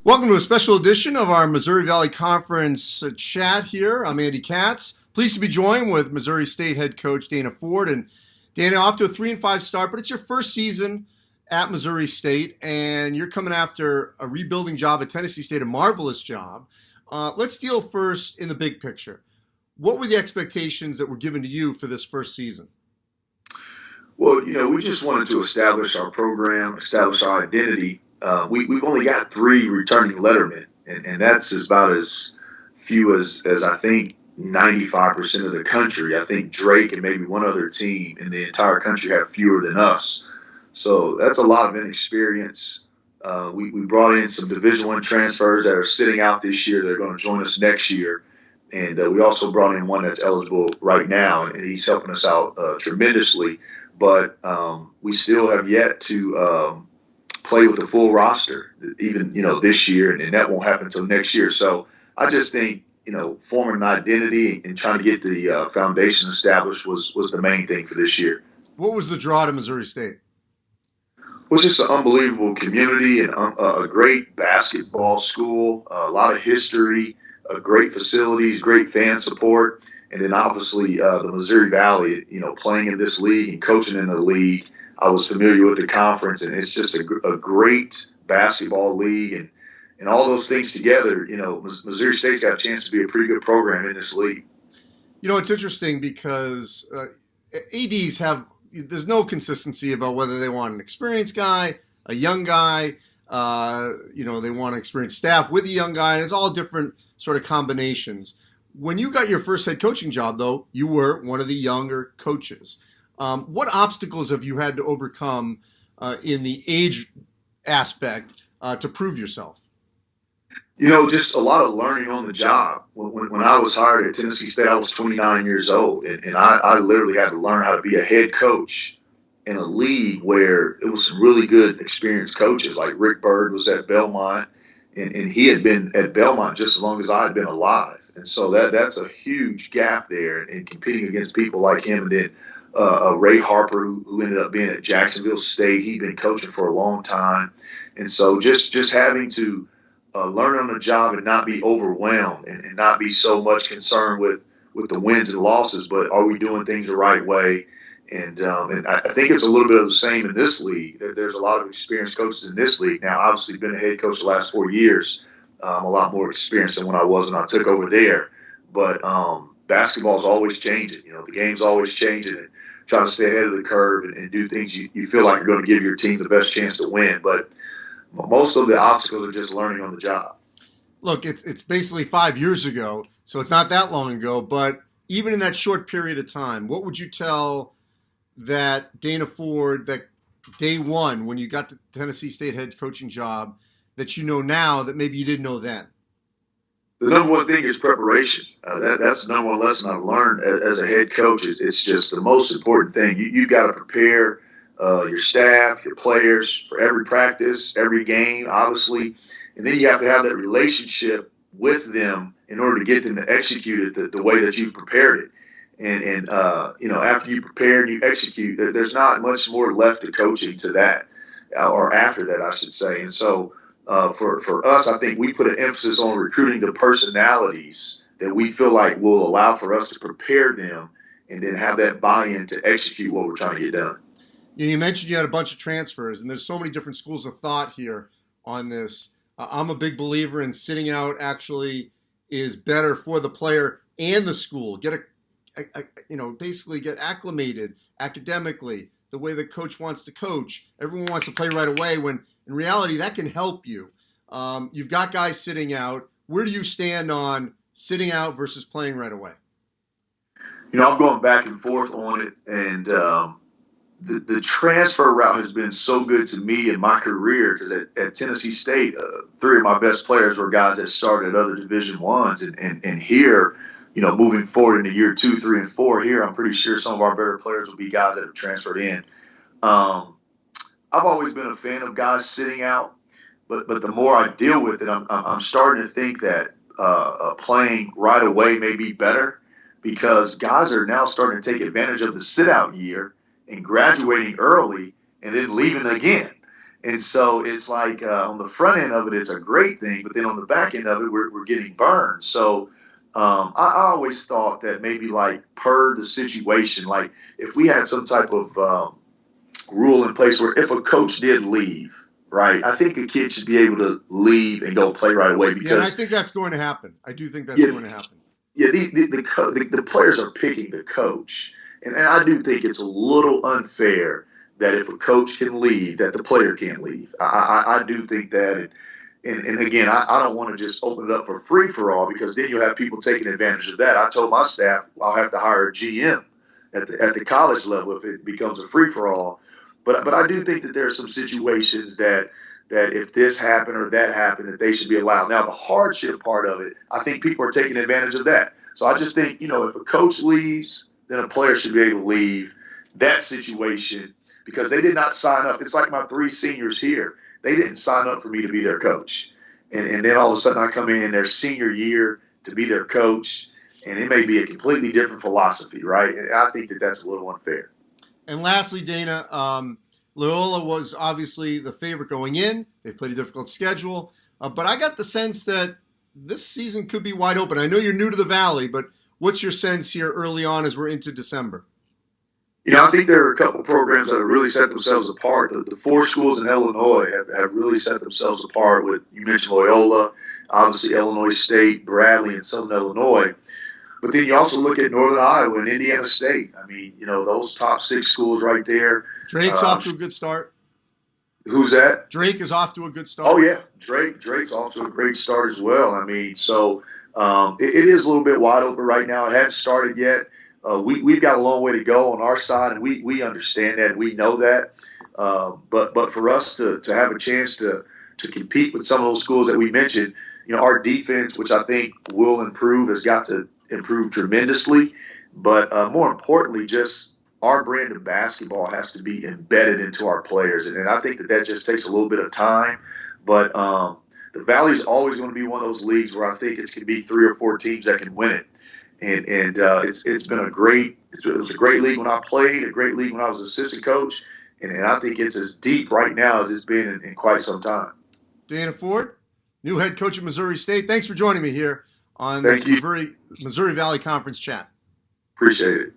Welcome to a special edition of our Missouri Valley Conference chat here. I'm Andy Katz. Pleased to be joined with Missouri State head coach Dana Ford. And Dana, off to a 3-5 start, but it's your first season at Missouri State, and you're coming after a rebuilding job at Tennessee State, a marvelous job. Let's deal first in the big picture. What were the expectations that were given to you for this first season? Well, we just wanted to establish our program, establish our identity. We've only got 3 returning lettermen, and that's about as few as I think 95% of the country. I think Drake and maybe one other team in the entire country have fewer than us. So that's a lot of inexperience. We brought in some Division I transfers that are sitting out this year that are going to join us next year. And we also brought in one that's eligible right now, and he's helping us out tremendously. But we still have yet to play with the full roster, even this year, and that won't happen until next year. So I just think forming an identity and trying to get the foundation established was the main thing for this year. What was the draw to Missouri State? It was just an unbelievable community and a great basketball school, a lot of history, great facilities, great fan support, and then obviously the Missouri Valley, playing in this league and coaching in the league. I was familiar with the conference, and it's just a great basketball league, and all those things together, Missouri State's got a chance to be a pretty good program in this league. It's interesting because ADs there's no consistency about whether they want an experienced guy, a young guy, they want to experience staff with a young guy, and it's all different sort of combinations. When you got your first head coaching job, though, you were one of the younger coaches. What obstacles have you had to overcome in the age aspect to prove yourself? Just a lot of learning on the job. When I was hired at Tennessee State, I was 29 years old, and I literally had to learn how to be a head coach in a league where it was some really good, experienced coaches. Like Rick Byrd was at Belmont, and he had been at Belmont just as long as I had been alive. And so that's a huge gap there, and competing against people like him. And then Ray Harper, who ended up being at Jacksonville State, he'd been coaching for a long time. And so just having to learn on the job and not be overwhelmed and not be so much concerned with the wins and losses, but are we doing things the right way? And I think it's a little bit of the same in this league. There's a lot of experienced coaches in this league. Now, obviously, been a head coach the last 4 years. I'm a lot more experienced than when I was when I took over there. But basketball's always changing. The game's always changing, and trying to stay ahead of the curve and do things you feel like are going to give your team the best chance to win. But most of the obstacles are just learning on the job. Look, it's basically 5 years ago, so it's not that long ago. But even in that short period of time, what would you tell that Dana Ford, that day one when you got the Tennessee State head coaching job, that you know now that maybe you didn't know then? The number one thing is preparation. That's the number one lesson I've learned as a head coach. It's just the most important thing. You got to prepare your staff, your players for every practice, every game, obviously. And then you have to have that relationship with them in order to get them to execute it the way that you've prepared it. And after you prepare and you execute, there's not much more left to coaching to that, or after that, I should say. And so for us, I think we put an emphasis on recruiting the personalities that we feel like will allow for us to prepare them and then have that buy-in to execute what we're trying to get done. You mentioned you had a bunch of transfers, and there's so many different schools of thought here on this. I'm a big believer in sitting out actually is better for the player and the school. Basically get acclimated academically, the way the coach wants to coach. Everyone wants to play right away, when in reality that can help you. You've got guys sitting out. Where do you stand on sitting out versus playing right away? I'm going back and forth on it, and the transfer route has been so good to me in my career, because at Tennessee State, 3 of my best players were guys that started at other Division Is, and here, moving forward into year 2, 3, and 4 here, I'm pretty sure some of our better players will be guys that have transferred in. I've always been a fan of guys sitting out, but the more I deal with it, I'm starting to think that playing right away may be better, because guys are now starting to take advantage of the sit-out year and graduating early and then leaving again. And so it's like on the front end of it, it's a great thing, but then on the back end of it, we're getting burned. So I always thought that maybe like per the situation, like if we had some type of rule in place where if a coach did leave, right, I think a kid should be able to leave and go play right away Yeah, and I because think that's going to happen. I do think that's yeah, going to happen. yeah, the players are picking the coach, and I do think it's a little unfair that if a coach can leave, that the player can't leave. I do think that, and again, I don't want to just open it up for free for all because then you'll have people taking advantage of that. I told my staff I'll have to hire a GM at the college level if it becomes a free for all. But I do think that there are some situations that if this happened or that happened, that they should be allowed. Now, the hardship part of it, I think people are taking advantage of that. So I just think, if a coach leaves, then a player should be able to leave that situation because they did not sign up. It's like my three seniors here. They didn't sign up for me to be their coach. And then all of a sudden I come in their senior year to be their coach, and it may be a completely different philosophy, right? And I think that that's a little unfair. And lastly, Dana, Loyola was obviously the favorite going in. They've played a difficult schedule. But I got the sense that this season could be wide open. I know you're new to the Valley, but what's your sense here early on as we're into December? I think there are a couple programs that have really set themselves apart. The four schools in Illinois have really set themselves apart with, you mentioned Loyola, obviously Illinois State, Bradley, and Southern Illinois. But then you also look at Northern Iowa and Indiana State. I mean, those top six schools right there. Drake's off to a good start. Who's that? Drake is off to a good start. Oh, yeah. Drake's off to a great start as well. I mean, so it is a little bit wide open right now. It hasn't started yet. We've got a long way to go on our side, and we understand that. We know that. But for us to have a chance to compete with some of those schools that we mentioned, our defense, which I think will improve, has got to improve tremendously. But more importantly, just our brand of basketball has to be embedded into our players. And I think that just takes a little bit of time. But the Valley is always going to be one of those leagues where I think it's going to be 3 or 4 teams that can win it. And it's been it was a great league when I played, a great league when I was assistant coach. And I think it's as deep right now as it's been in quite some time. Dana Ford, new head coach of Missouri State. Thanks for joining me here on Thank this you. Missouri Valley Conference chat. Appreciate it.